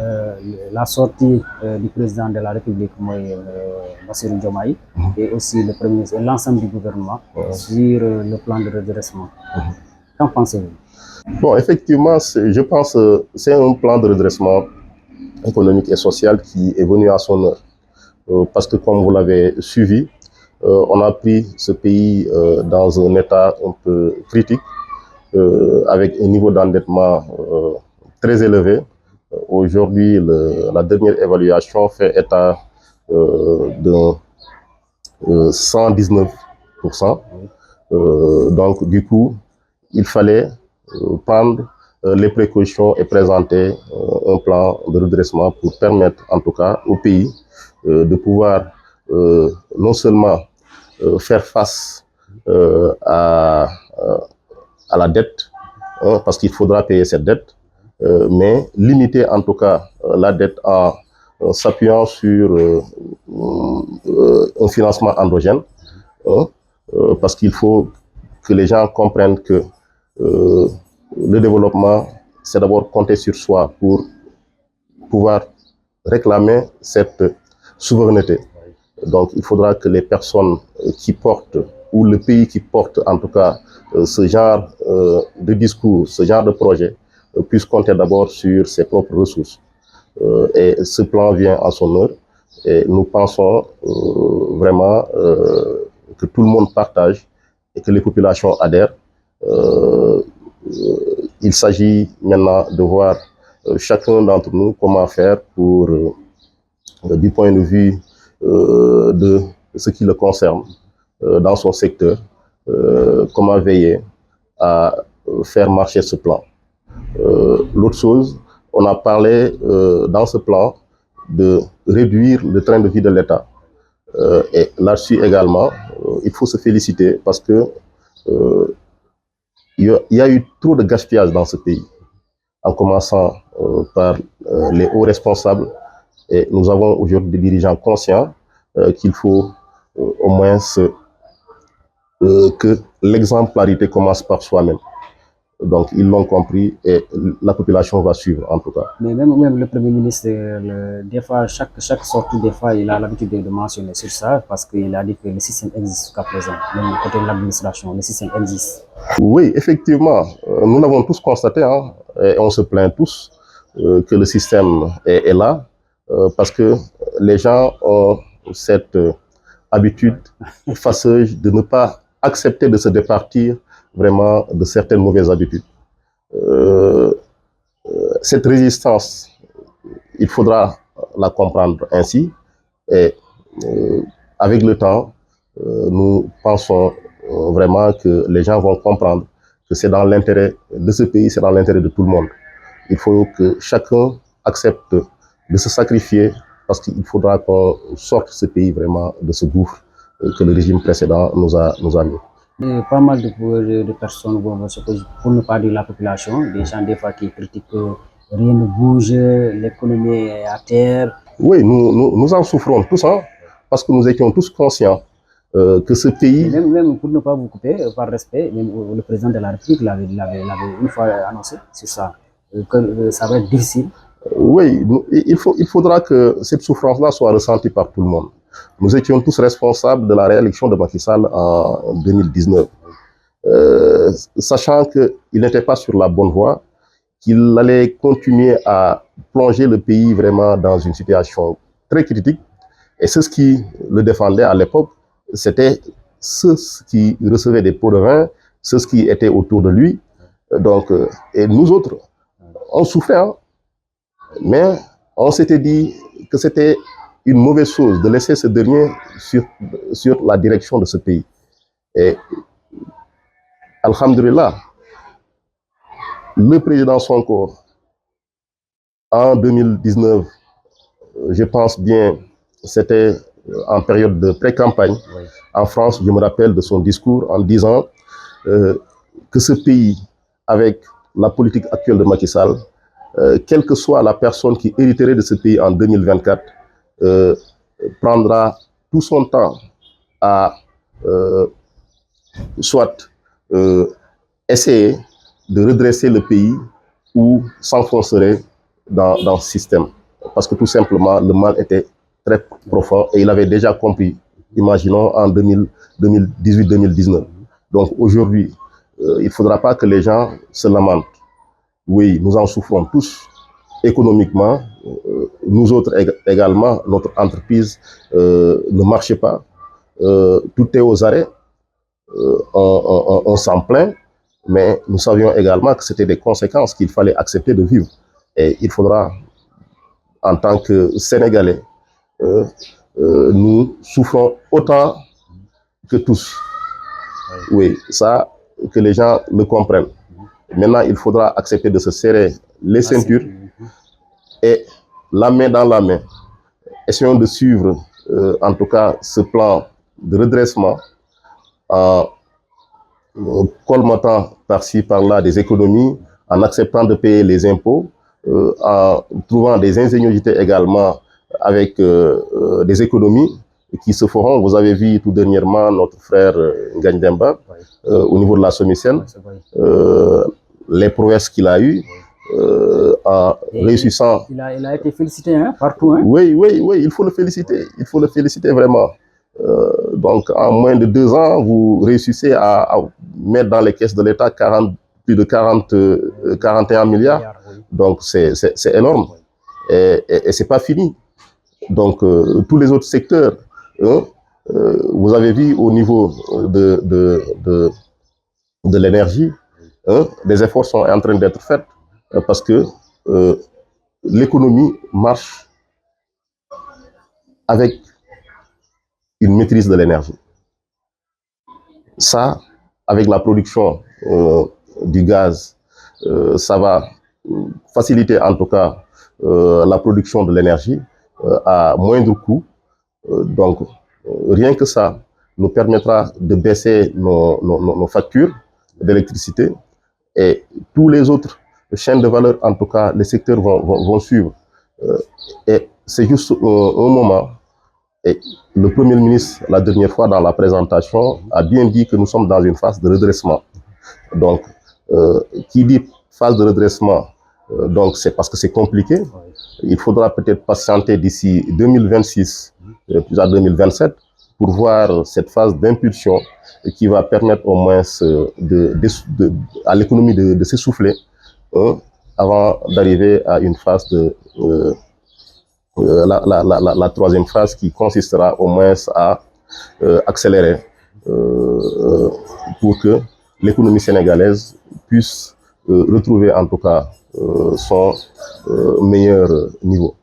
euh, la sortie du président de la République, Bassirou Diomaye, et aussi le Premier ministre et l'ensemble du gouvernement sur le plan de redressement. Qu'en pensez-vous? Bon, effectivement, je pense que c'est un plan de redressement économique et social qui est venu à son heure. Parce que comme vous l'avez suivi, on a pris ce pays dans un état un peu critique, avec un niveau d'endettement très élevé. Aujourd'hui, la dernière évaluation fait état de 119%. Donc, du coup, il fallait prendre les précautions et présenter un plan de redressement pour permettre, en tout cas, au pays de pouvoir non seulement faire face à la dette, parce qu'il faudra payer cette dette, mais limiter en tout cas la dette en s'appuyant sur un financement endogène, parce qu'il faut que les gens comprennent que le développement, c'est d'abord compter sur soi pour pouvoir réclamer cette souveraineté. Donc, il faudra que les personnes qui portent, ou le pays qui porte en tout cas ce genre de discours, ce genre de projet, puisse compter d'abord sur ses propres ressources. Et ce plan vient à son heure. Et nous pensons vraiment que tout le monde partage et que les populations adhèrent. Il s'agit maintenant de voir chacun d'entre nous comment faire pour, du point de vue de ce qui le concerne dans son secteur, comment veiller à faire marcher ce plan. L'autre chose, on a parlé dans ce plan de réduire le train de vie de l'État. Et là-dessus également, il faut se féliciter parce que il y a eu trop de gaspillage dans ce pays, en commençant par les hauts responsables. Et nous avons aujourd'hui des dirigeants conscients qu'il faut au moins que l'exemplarité commence par soi-même. Donc, ils l'ont compris et la population va suivre, en tout cas. Mais même le Premier ministre, des fois, chaque sortie, des fois, il a l'habitude de mentionner sur ça parce qu'il a dit que le système existe jusqu'à présent. Même côté de l'administration, le système existe. Oui, effectivement, nous l'avons tous constaté, hein, et on se plaint tous que le système est là, parce que les gens ont cette habitude fâcheuse de ne pas accepter de se départir vraiment de certaines mauvaises habitudes. Euh, cette résistance, il faudra la comprendre ainsi, et avec le temps, nous pensons vraiment que les gens vont comprendre que c'est dans l'intérêt de ce pays, c'est dans l'intérêt de tout le monde. Il faut que chacun accepte de se sacrifier parce qu'il faudra qu'on sorte ce pays vraiment de ce gouffre que le régime précédent nous a mis. Pas mal de personnes, pour ne pas dire la population, des gens des fois qui critiquent que rien ne bouge, l'économie est à terre. Oui, nous en souffrons tous, hein, parce que nous étions tous conscients que ce pays... Même pour ne pas vous couper, par respect, même le président de la République l'avait une fois annoncé sur ça, que ça va être difficile. Oui, il faudra que cette souffrance-là soit ressentie par tout le monde. Nous étions tous responsables de la réélection de Macky Sall en 2019. Sachant qu'il n'était pas sur la bonne voie, qu'il allait continuer à plonger le pays vraiment dans une situation très critique. Et ceux qui le défendaient à l'époque, c'était ceux qui recevaient des pots de vin, ceux qui étaient autour de lui. Donc, et nous autres, on souffrait, hein, mais on s'était dit que c'était une mauvaise chose de laisser ce dernier sur la direction de ce pays. Et alhamdulillah, le président Sonko, en 2019, je pense bien, c'était en période de pré-campagne. Oui. En France, je me rappelle de son discours en disant que ce pays, avec la politique actuelle de Macky Sall, quelle que soit la personne qui hériterait de ce pays en 2024, prendra tout son temps à soit essayer de redresser le pays ou s'enfoncerait dans ce système. Parce que tout simplement, le mal était très profond et il avait déjà compris, imaginons en 2018-2019. Donc aujourd'hui, il ne faudra pas que les gens se lamentent. Oui, nous en souffrons tous économiquement. Nous autres également, notre entreprise ne marchait pas. Tout est aux arrêts. On s'en plaint, mais nous savions également que c'était des conséquences qu'il fallait accepter de vivre. Et il faudra, en tant que Sénégalais, nous souffrons autant que tous. Oui, ça, que les gens le comprennent. Maintenant, il faudra accepter de se serrer les ceintures et la main dans la main. Essayons de suivre, en tout cas, ce plan de redressement en colmatant par-ci, par-là des économies, en acceptant de payer les impôts, en trouvant des ingéniosités également avec des économies qui se feront. Vous avez vu tout dernièrement notre frère Ngagne Demba au niveau de la SOMISEN, les prouesses qu'il a eues en réussissant. Il a été félicité partout. Oui, il faut le féliciter. Il faut le féliciter vraiment. Donc, en moins de 2 ans, vous réussissez à mettre dans les caisses de l'État plus de 41 milliards. Donc, c'est énorme. Et ce n'est pas fini. Donc, tous les autres secteurs, vous avez vu au niveau de l'énergie, des efforts sont en train d'être faits parce que l'économie marche avec une maîtrise de l'énergie. Ça, avec la production du gaz, ça va faciliter en tout cas la production de l'énergie à moindre coût. Donc, rien que ça nous permettra de baisser nos factures d'électricité et tous les autres chaînes de valeur, en tout cas, les secteurs vont suivre. Et c'est juste un moment. Et le Premier ministre, la dernière fois dans la présentation, a bien dit que nous sommes dans une phase de redressement. Donc, qui dit phase de redressement, donc c'est parce que c'est compliqué. Il faudra peut-être patienter d'ici 2026, plus à 2027, pour voir cette phase d'impulsion qui va permettre au moins à l'économie de s'essouffler avant d'arriver à une phase de... la troisième phase qui consistera au moins à accélérer pour que l'économie sénégalaise puisse retrouver en tout cas son meilleur niveau.